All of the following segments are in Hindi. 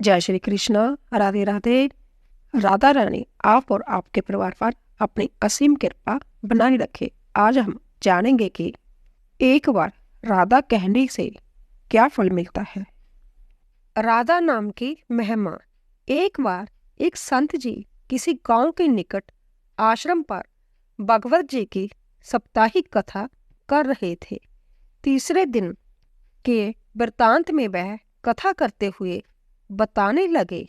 जय श्री कृष्ण। राधे राधे। राधा रानी आप और आपके परिवार पर अपनी असीम कृपा बनाए रखे। आज हम जानेंगे कि एक बार राधा कहने से क्या फल मिलता है। राधा नाम की महिमा। एक बार एक संत जी किसी गांव के निकट आश्रम पर भगवत जी की साप्ताहिक कथा कर रहे थे। तीसरे दिन के वृतांत में वह कथा करते हुए बताने लगे,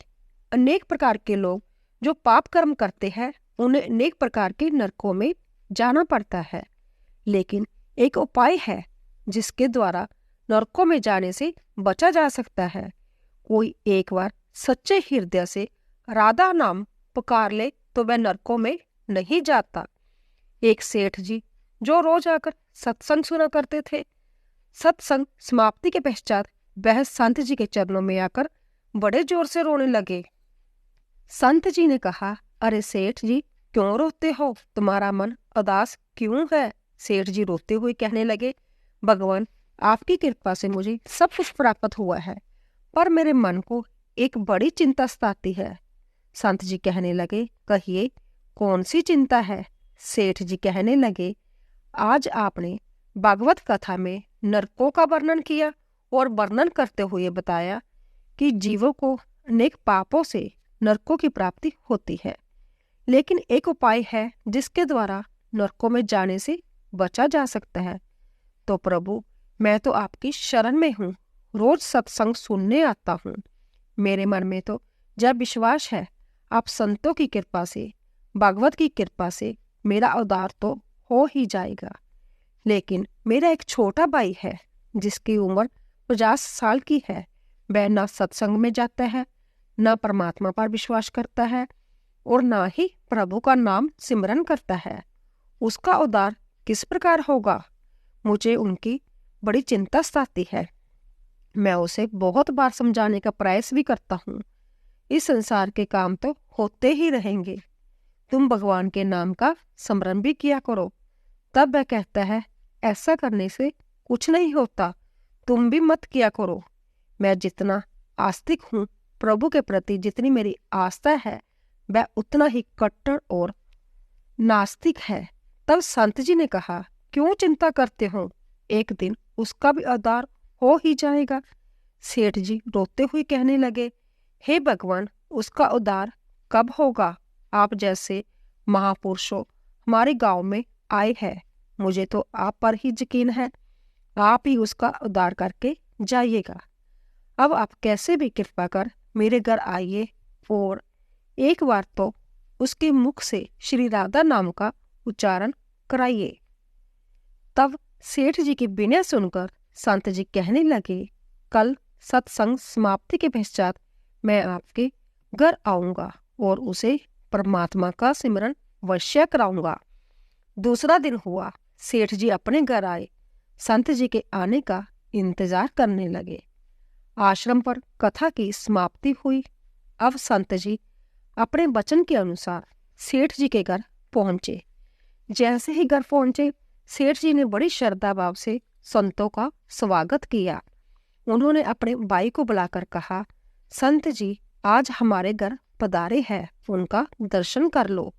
अनेक प्रकार के लोग जो पाप कर्म करते हैं उन्हें अनेक प्रकार के नरकों में जाना पड़ता है, लेकिन एक उपाय है जिसके द्वारा नरकों में जाने से बचा जा सकता है। कोई एक बार सच्चे हृदय से राधा नाम पुकार ले तो वह नरकों में नहीं जाता। एक सेठ जी जो रोज आकर सत्संग सुना करते थे, सत्संग समाप्ति के पश्चात वह संत जी के चरणों में आकर बड़े जोर से रोने लगे। संत जी ने कहा, अरे सेठ जी, क्यों रोते हो? तुम्हारा मन उदास क्यों है? सेठ जी रोते हुए कहने लगे, भगवान, आपकी कृपा से मुझे सब कुछ प्राप्त हुआ है, पर मेरे मन को एक बड़ी चिंता सताती है। संत जी कहने लगे, कहिए कौन सी चिंता है? सेठ जी कहने लगे, आज आपने भागवत कथा में नरकों का वर्णन किया और वर्णन करते हुए बताया कि जीवों को अनेक पापों से नरकों की प्राप्ति होती है, लेकिन एक उपाय है जिसके द्वारा नरकों में जाने से बचा जा सकता है। तो प्रभु, मैं तो आपकी शरण में हूँ, रोज सत्संग सुनने आता हूँ। मेरे मन में तो जब विश्वास है आप संतों की कृपा से, भागवत की कृपा से मेरा उद्धार तो हो ही जाएगा। लेकिन मेरा एक छोटा भाई है जिसकी उम्र 50 साल की है। वह न सत्संग में जाता है, न परमात्मा पर विश्वास करता है और न ही प्रभु का नाम सिमरन करता है। उसका उद्धार किस प्रकार होगा? मुझे उनकी बड़ी चिंता सताती है। मैं उसे बहुत बार समझाने का प्रयास भी करता हूँ। इस संसार के काम तो होते ही रहेंगे, तुम भगवान के नाम का स्मरण भी किया करो। तब वह कहता है, ऐसा करने से कुछ नहीं होता, तुम भी मत किया करो। मैं जितना आस्तिक हूँ, प्रभु के प्रति जितनी मेरी आस्था है, वह उतना ही कट्टर और नास्तिक है। तब संत जी ने कहा, क्यों चिंता करते हो? एक दिन उसका भी उद्धार हो ही जाएगा। सेठ जी रोते हुए कहने लगे, हे भगवान, उसका उद्धार कब होगा? आप जैसे महापुरुषों हमारे गांव में आए हैं, मुझे तो आप पर ही यकीन है, आप ही उसका उद्धार करके जाइएगा। अब आप कैसे भी कृपा कर मेरे घर आइए और एक बार तो उसके मुख से श्री राधा नाम का उच्चारण कराइए। तब सेठ जी की विनय सुनकर संत जी कहने लगे, कल सत्संग समाप्ति के पश्चात मैं आपके घर आऊंगा और उसे परमात्मा का सिमरन अवश्य कराऊंगा। दूसरा दिन हुआ, सेठ जी अपने घर आए, संत जी के आने का इंतजार करने लगे। आश्रम पर कथा की समाप्ति हुई। अब संत जी अपने वचन के अनुसार सेठ जी के घर पहुंचे। जैसे ही घर पहुंचे, सेठ जी ने बड़ी श्रद्धा भाव से संतों का स्वागत किया। उन्होंने अपने भाई को बुलाकर कहा, संत जी आज हमारे घर पधारे हैं, उनका दर्शन कर लो।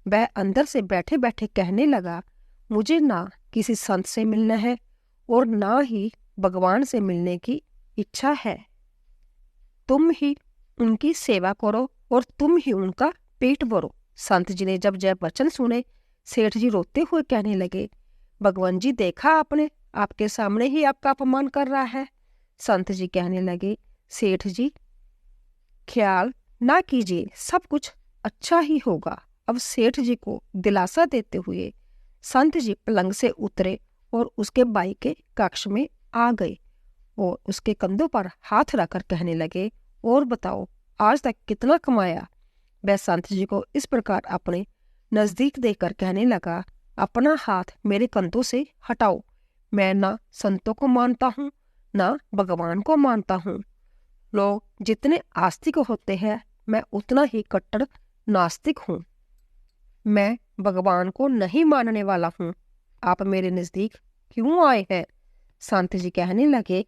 वह अंदर से बैठे बैठे कहने लगा, मुझे ना किसी संत से मिलना है और ना ही भगवान से मिलने की इच्छा है। तुम ही उनकी सेवा करो और तुम ही उनका पेट भरो। संत जी ने जब जय वचन सुने, सेठ जी रोते हुए कहने लगे, भगवान जी, देखा आपने, आपके सामने ही आपका अपमान कर रहा है। संत जी कहने लगे, सेठ जी ख्याल ना कीजिए, सब कुछ अच्छा ही होगा। अब सेठ जी को दिलासा देते हुए संत जी पलंग से उतरे और उसके भाई के कक्ष में आ गए और उसके कंधों पर हाथ रखकर कहने लगे, और बताओ आज तक कितना कमाया? वह संत जी को इस प्रकार अपने नजदीक देखकर कहने लगा, अपना हाथ मेरे कंधों से हटाओ। मैं ना संतों को मानता हूँ, ना भगवान को मानता हूँ। लोग जितने आस्तिक होते हैं, मैं उतना ही कट्टर नास्तिक हूँ। मैं भगवान को नहीं मानने वाला हूँ। आप मेरे नजदीक क्यों आए हैं? संत जी कहने लगे,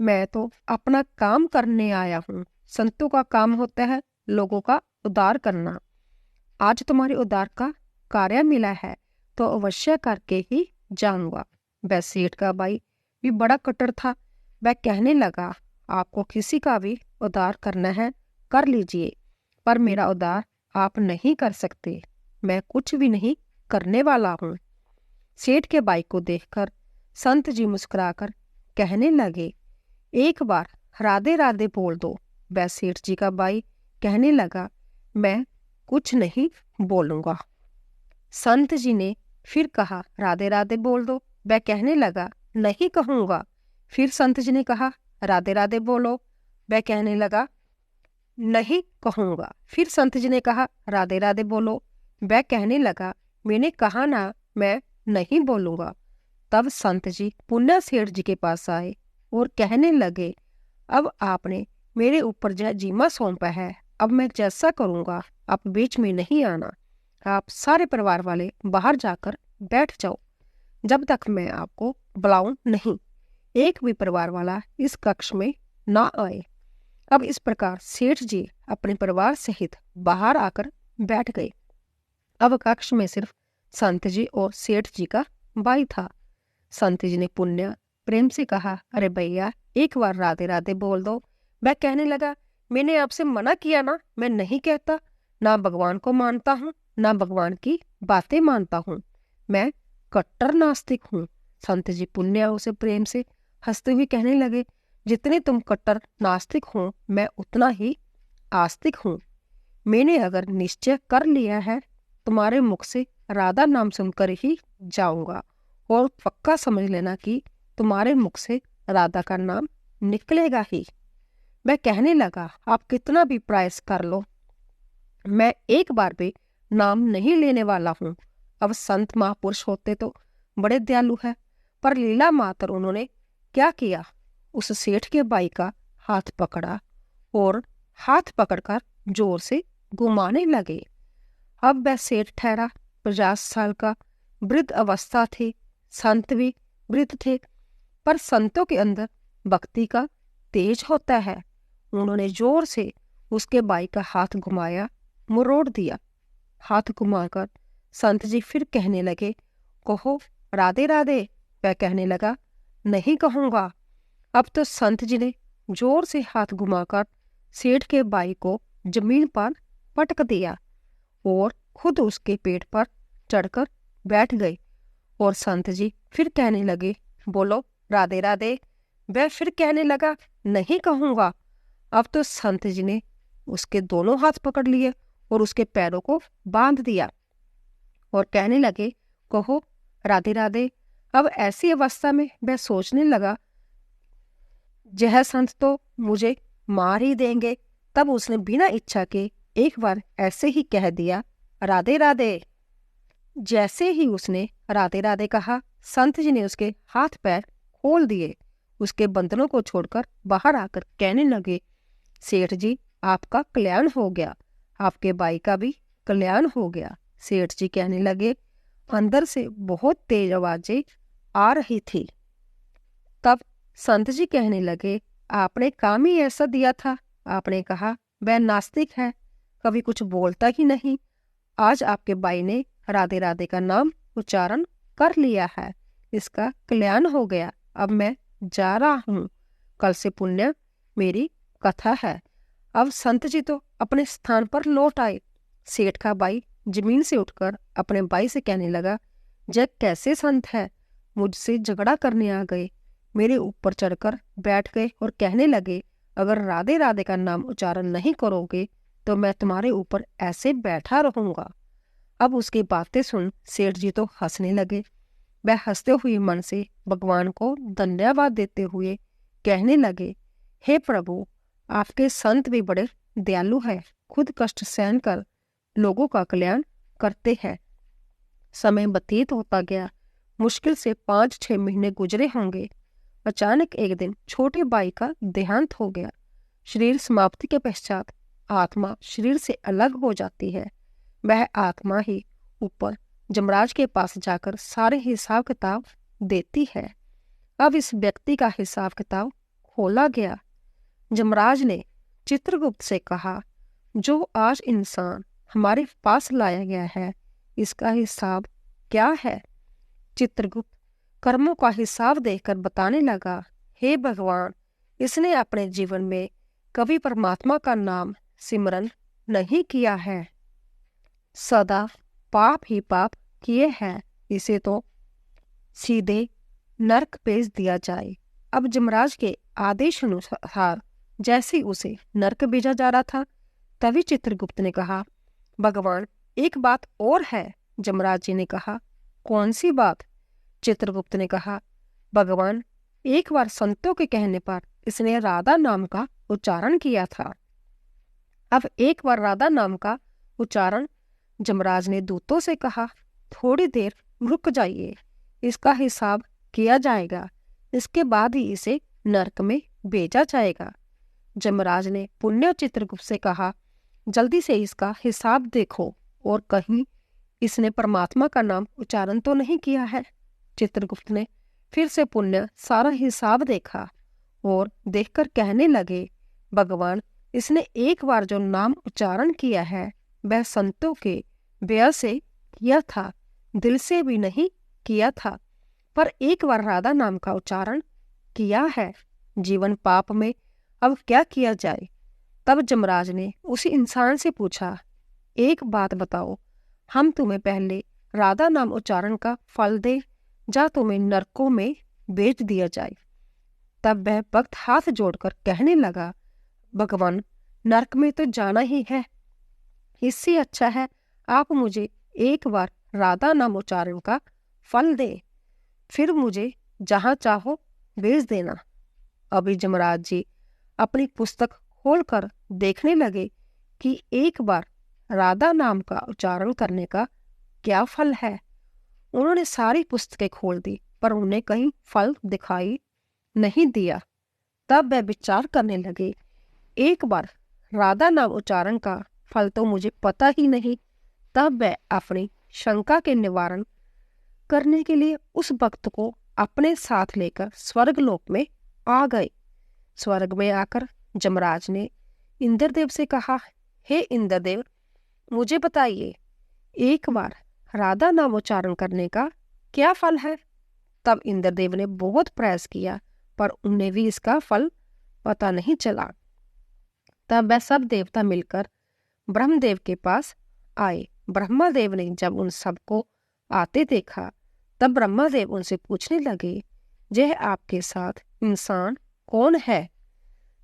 मैं तो अपना काम करने आया हूँ। संतों का काम होता है लोगों का उद्धार करना। आज तुम्हारे उद्धार का कार्य मिला है तो अवश्य करके ही जाऊंगा। वह सेठ का भाई भी बड़ा कट्टर था। वह कहने लगा, आपको किसी का भी उद्धार करना है कर लीजिए, पर मेरा उद्धार आप नहीं कर सकते। मैं कुछ भी नहीं करने वाला हूँ। सेठ के भाई को देखकर संत जी मुस्कुराकर कहने लगे, एक बार राधे राधे बोल दो। वह सेठ जी का भाई कहने लगा, मैं कुछ नहीं बोलूंगा। संत जी ने फिर कहा, राधे राधे बोल दो। वह कहने लगा, नहीं कहूंगा। फिर संत जी ने कहा, राधे राधे बोलो। वह कहने लगा, नहीं कहूंगा। फिर संत जी ने कहा, राधे राधे बोलो। वह कहने लगा, मैंने कहा ना, मैं नहीं बोलूंगा। तब संत जी पुनः सेठ जी के पास आए और कहने लगे, अब आपने मेरे ऊपर जो जिम्मा सौंपा है, अब मैं जैसा करूंगा आप बीच में नहीं आना। आप सारे परिवार वाले बाहर जाकर बैठ जाओ जब तक मैं आपको बुलाऊं नहीं। एक भी परिवार वाला इस कक्ष में ना आए। अब इस प्रकार सेठ जी अपने परिवार सहित बाहर आकर बैठ गए। अब कक्ष में सिर्फ संत जी और सेठ जी का भाई था। संत जी ने पुण्य प्रेम से कहा, अरे भैया एक बार राधे राधे बोल दो। वह कहने लगा, मैंने आपसे मना किया ना, मैं नहीं कहता। ना भगवान को मानता हूँ ना भगवान की बातें मानता हूँ। मैं कट्टर नास्तिक हूँ। संत जी पुण्य उसे प्रेम से हंसते हुए कहने लगे, जितने तुम कट्टर नास्तिक हो मैं उतना ही आस्तिक हूँ। मैंने अगर निश्चय कर लिया है तुम्हारे मुख से राधा नाम सुनकर ही जाऊंगा, और पक्का समझ लेना कि तुम्हारे मुख से राधा का नाम निकलेगा ही। मैं कहने लगा, आप कितना भी प्रयास कर लो, मैं एक बार भी नाम नहीं लेने वाला हूँ। अब संत महापुरुष होते तो बड़े दयालु है, पर लीला मात्र उन्होंने क्या किया, उस सेठ के भाई का हाथ पकड़ा और हाथ पकड़कर जोर से घुमाने लगे। अब वह सेठ ठहरा 50 साल का, वृद्ध अवस्था थी। संत भी वृद्ध थे, पर संतों के अंदर भक्ति का तेज होता है। उन्होंने जोर से उसके भाई का हाथ घुमाया, मुरोड़ दिया। हाथ घुमाकर संत जी फिर कहने लगे, कहो राधे राधे। वह कहने लगा, नहीं कहूंगा। अब तो संत जी ने जोर से हाथ घुमाकर सेठ के भाई को जमीन पर पटक दिया और खुद उसके पेट पर चढ़कर बैठ गए। और संत जी फिर कहने लगे, बोलो राधे राधे। वह फिर कहने लगा, नहीं कहूंगा। अब तो संत जी ने उसके दोनों हाथ पकड़ लिए और उसके पैरों को बांध दिया और कहने लगे, कहो राधे राधे। अब ऐसी अवस्था में वह सोचने लगा, यह संत तो मुझे मार ही देंगे। तब उसने बिना इच्छा के एक बार ऐसे ही कह दिया, राधे राधे। जैसे ही उसने राधे राधे कहा, संत जी ने उसके हाथ पैर खोल दिए। उसके बंधनों को छोड़कर बाहर आकर कहने लगे, सेठ जी आपका कल्याण हो गया, आपके भाई का भी कल्याण हो गया। सेठ जी कहने लगे, अंदर से बहुत तेज आवाजें आ रही थी। तब संत जी कहने लगे, आपने काम ही ऐसा दिया था। आपने कहा वह नास्तिक है, कभी कुछ बोलता ही नहीं। आज आपके भाई ने राधे राधे का नाम उच्चारण कर लिया है, इसका कल्याण हो गया। अब मैं जा रहा हूँ, कल से पुण्य मेरी कथा है। अब संत जी तो अपने स्थान पर लौट आए। सेठ का भाई जमीन से उठकर अपने भाई से कहने लगा, जय कैसे संत है, मुझसे झगड़ा करने आ गए, मेरे ऊपर चढ़कर बैठ गए और कहने लगे, अगर राधे राधे का नाम उच्चारण नहीं करोगे तो मैं तुम्हारे ऊपर ऐसे बैठा रहूंगा। अब उसकी बातें सुन सेठ जी तो हंसने लगे। वह हंसते हुए मन से भगवान को धन्यवाद देते हुए कहने लगे, हे प्रभु, आपके संत भी बड़े दयालु हैं, खुद कष्ट सहन कर लोगों का कल्याण करते हैं। समय व्यतीत होता गया। मुश्किल से 5-6 महीने गुजरे होंगे। अचानक एक दिन छोटे भाई का देहांत हो गया। शरीर समाप्ति के पश्चात आत्मा शरीर से अलग हो जाती है। वह आत्मा ही ऊपर जमराज के पास जाकर सारे हिसाब किताब देती है। अब इस व्यक्ति का हिसाब किताब खोला गया। जमराज ने चित्रगुप्त से कहा, जो आज इंसान हमारे पास लाया गया है, इसका हिसाब क्या है? चित्रगुप्त कर्मों का हिसाब देकर बताने लगा, हे भगवान, इसने अपने जीवन में कभी परमात्मा का नाम सिमरन नहीं किया है, सदा पाप ही पाप किए हैं, इसे तो सीधे नरक भेज दिया जाए। अब जमराज के आदेश अनुसार जैसे उसे नरक भेजा जा रहा था, तभी चित्रगुप्त ने कहा, भगवान, एक बात और है। जमराज जी ने कहा, कौन सी बात? चित्रगुप्त ने कहा, भगवान, एक बार संतों के कहने पर इसने राधा नाम का उच्चारण किया था। अब एक बार राधा नाम का उच्चारण जमराज ने दूतों से कहा, थोड़ी देर रुक जाइए, इसका हिसाब किया जाएगा, इसके बाद ही इसे नरक में भेजा जाएगा। जमराज ने पुण्य चित्रगुप्त से कहा, जल्दी से इसका हिसाब देखो और कहीं इसने परमात्मा का नाम उच्चारण तो नहीं किया है। चित्रगुप्त ने फिर से पुण्य सारा हिसाब देखा और देखकर कहने लगे, भगवान, इसने एक बार जो नाम उच्चारण किया है वह संतों के व्यय से किया था, दिल से भी नहीं किया था, पर एक बार राधा नाम का उच्चारण किया है। जीवन पाप में अब क्या किया जाए? तब जमराज ने उसी इंसान से पूछा, एक बात बताओ, हम तुम्हें पहले राधा नाम उच्चारण का फल दे या तुम्हें नरकों में भेज दिया जाए? तब वह भक्त हाथ जोड़कर कहने लगा, भगवान, नरक में तो जाना ही है, इससे अच्छा है आप मुझे एक बार राधा नाम उच्चारण का फल दे, फिर मुझे जहाँ चाहो भेज देना। अभी जमराज जी अपनी पुस्तक खोलकर देखने लगे कि एक बार राधा नाम का उच्चारण करने का क्या फल है। उन्होंने सारी पुस्तकें खोल दी, पर उन्हें कहीं फल दिखाई नहीं दिया। तब वह विचार करने लगे, एक बार राधा नाम उच्चारण का फल तो मुझे पता ही नहीं। तब वह अपनी शंका के निवारण करने के लिए उस भक्त को अपने साथ लेकर स्वर्गलोक में आ गए। स्वर्ग में आकर जमराज ने इंद्रदेव से कहा, हे इंद्रदेव, मुझे बताइए, एक बार राधा नाम उच्चारण करने का क्या फल है? तब इंद्रदेव ने बहुत प्रयास किया, पर उन्हें भी इसका फल पता नहीं चला। तब वह सब देवता मिलकर ब्रह्मदेव के पास आए। ब्रह्मादेव ने जब उन सबको आते देखा, तब ब्रह्मादेव उनसे पूछने लगे, यह आपके साथ इंसान कौन है?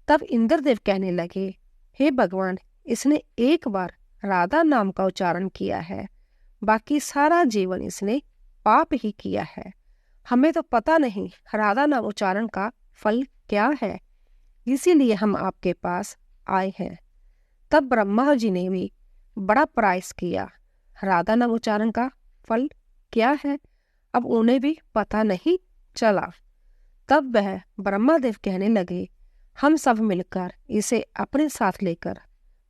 तब इंद्रदेव कहने लगे, हे भगवान, इसने एक बार राधा नाम का उच्चारण किया है, बाकी सारा जीवन इसने पाप ही किया है। हमें तो पता नहीं राधा नाम उच्चारण का फल क्या है, इसीलिए हम आपके पास आए हैं। तब ब्रह्मा जी ने भी बड़ा प्रयास किया, राधा नाम उच्चारण का फल क्या है, अब उन्हें भी पता नहीं चला। तब वह ब्रह्मादेव कहने लगे, हम सब मिलकर इसे अपने साथ लेकर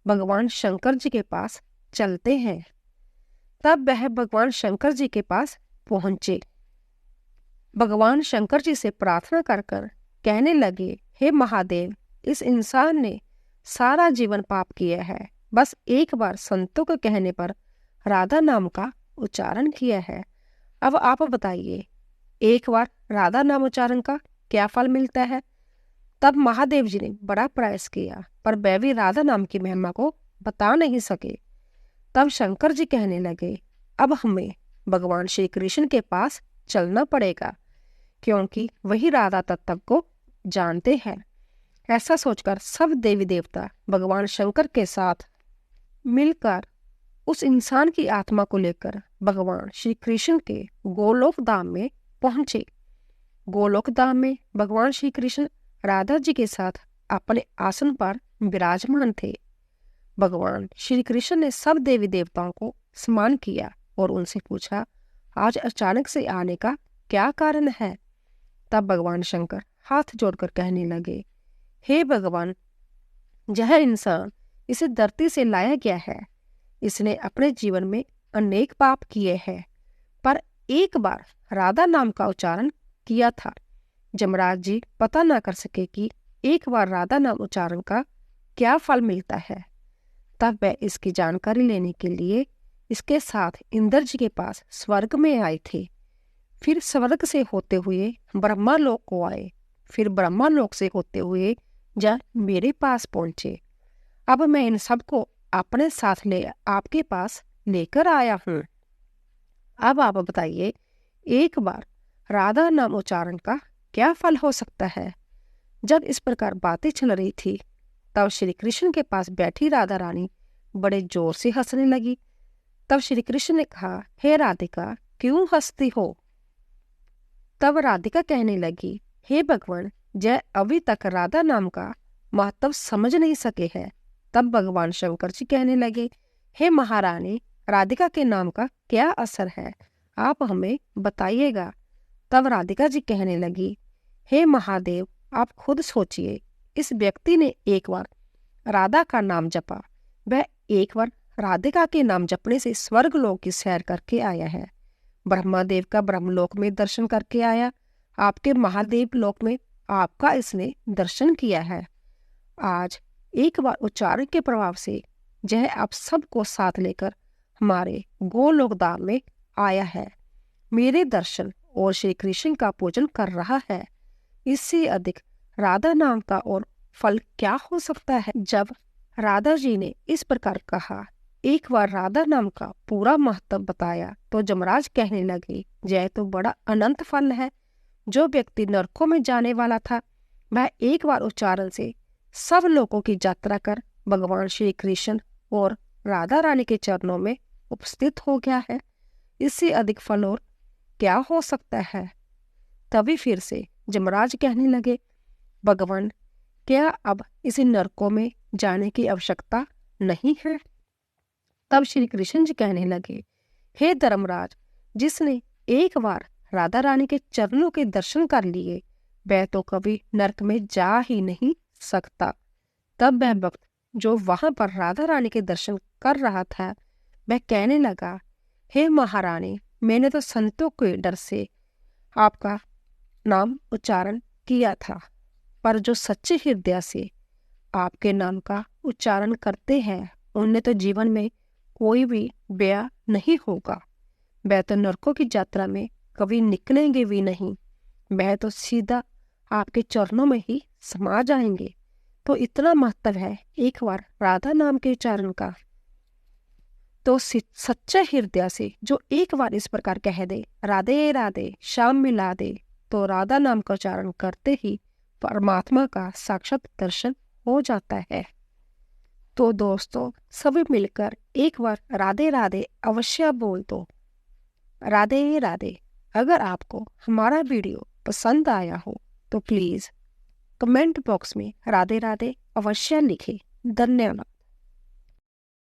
भगवान शंकर जी के पास चलते हैं। तब वह भगवान शंकर जी के पास पहुंचे। भगवान शंकर जी से प्रार्थना कर कर कहने लगे, हे महादेव, इस इंसान ने सारा जीवन पाप किया है, बस एक बार संतों के कहने पर राधा नाम का उच्चारण किया है। अब आप बताइए, एक बार राधा नाम उच्चारण का क्या फल मिलता है? तब महादेव जी ने बड़ा प्रयास किया, पर वह भी राधा नाम की महिमा को बता नहीं सके। तब शंकर जी कहने लगे, अब हमें भगवान श्री कृष्ण के पास चलना पड़ेगा, क्योंकि वही राधा तत्व को जानते हैं। ऐसा सोचकर सब देवी देवता भगवान शंकर के साथ मिलकर उस इंसान की आत्मा को लेकर भगवान श्री कृष्ण के गोलोक धाम में पहुंचे। गोलोक धाम में भगवान श्री कृष्ण राधा जी के साथ अपने आसन पर विराजमान थे। भगवान श्री कृष्ण ने सब देवी देवताओं को सम्मान किया और उनसे पूछा, आज अचानक से आने का क्या कारण है? तब भगवान शंकर हाथ जोड़कर कहने लगे, हे भगवान, यह इंसान इसे धरती से लाया गया है, इसने अपने जीवन में अनेक पाप किए हैं, पर एक बार राधा नाम का उच्चारण किया था। जमराज जी पता ना कर सके कि एक बार राधा नाम उच्चारण का क्या फल मिलता है। तब वह इसकी जानकारी लेने के लिए इसके साथ इंद्र जी के पास स्वर्ग में आए थे। फिर स्वर्ग से होते हुए ब्रह्मा लोक को आए, फिर ब्रह्मा लोक से होते हुए जब मेरे पास पहुंचे। अब मैं इन सबको अपने साथ ले आपके पास लेकर आया हूँ। अब आप बताइए, एक बार राधा नाम उच्चारण का क्या फल हो सकता है। जब इस प्रकार बातें चल रही थी तब श्री कृष्ण के पास बैठी राधा रानी बड़े जोर से हंसने लगी। तब श्री कृष्ण ने कहा, हे राधिका, क्यों हंसती हो। तब राधिका कहने लगी, हे भगवान, जय अभी तक राधा नाम का महत्व समझ नहीं सके हैं। तब भगवान शंकर जी कहने लगे, हे महारानी, राधिका के नाम का क्या असर है, आप हमें बताइएगा। तब राधिका जी कहने लगी, हे महादेव, आप खुद सोचिए, इस व्यक्ति ने एक बार राधा का नाम जपा, वह एक बार राधिका के नाम जपने से स्वर्ग लोक की सैर करके आया है, ब्रह्मादेव का ब्रह्मलोक में दर्शन करके आया, आपके महादेव लोक में आपका इसने दर्शन किया है। आज एक बार उच्चारण के प्रभाव से यह आप सबको साथ लेकर हमारे गोलोक धाम में आया है, मेरे दर्शन और श्री कृष्ण का पूजन कर रहा है। इससे अधिक राधा नाम का और फल क्या हो सकता है। जब राधा जी ने इस प्रकार कहा, एक बार राधा नाम का पूरा महत्व बताया, तो जमराज कहने लगे, यह तो बड़ा अनंत फल है। जो व्यक्ति नरकों में जाने वाला था, वह एक बार उच्चारण से सब लोगों की यात्रा कर भगवान श्री कृष्ण और राधा रानी के चरणों में उपस्थित हो गया है। इससे अधिक फल और क्या हो सकता है। तभी फिर से जमराज कहने लगे, भगवान, क्या अब इसे नरकों में जाने की आवश्यकता नहीं है। तब श्री कृष्ण जी कहने लगे, हे धर्मराज, जिसने एक बार राधा रानी के चरणों के दर्शन कर लिए, वह तो कभी नरक में जा ही नहीं सकता। तब वह भक्त जो वहां पर राधा रानी के दर्शन कर रहा था, वह कहने लगा, हे महारानी, मैंने तो संतों के डर से आपका नाम उच्चारण किया था, पर जो सच्चे हृदय से आपके नाम का उच्चारण करते हैं, उन्हें तो जीवन में कोई भी व्यय नहीं होगा। वह तो नरकों की यात्रा में कभी निकलेंगे भी नहीं, वह तो सीधा आपके चरणों में ही समा जाएंगे। तो इतना महत्व है एक बार राधा नाम के उच्चारण का। तो सच्चे हृदय से जो एक बार इस प्रकार कह दे, राधे राधे श्याम मिला दे, तो राधा नाम का उच्चारण करते ही परमात्मा का साक्षात दर्शन हो जाता है। तो दोस्तों, सभी मिलकर एक बार राधे राधे अवश्य बोल दो। राधे राधे। अगर आपको हमारा वीडियो पसंद आया हो तो प्लीज़ कमेंट बॉक्स में राधे राधे अवश्य लिखें। धन्यवाद।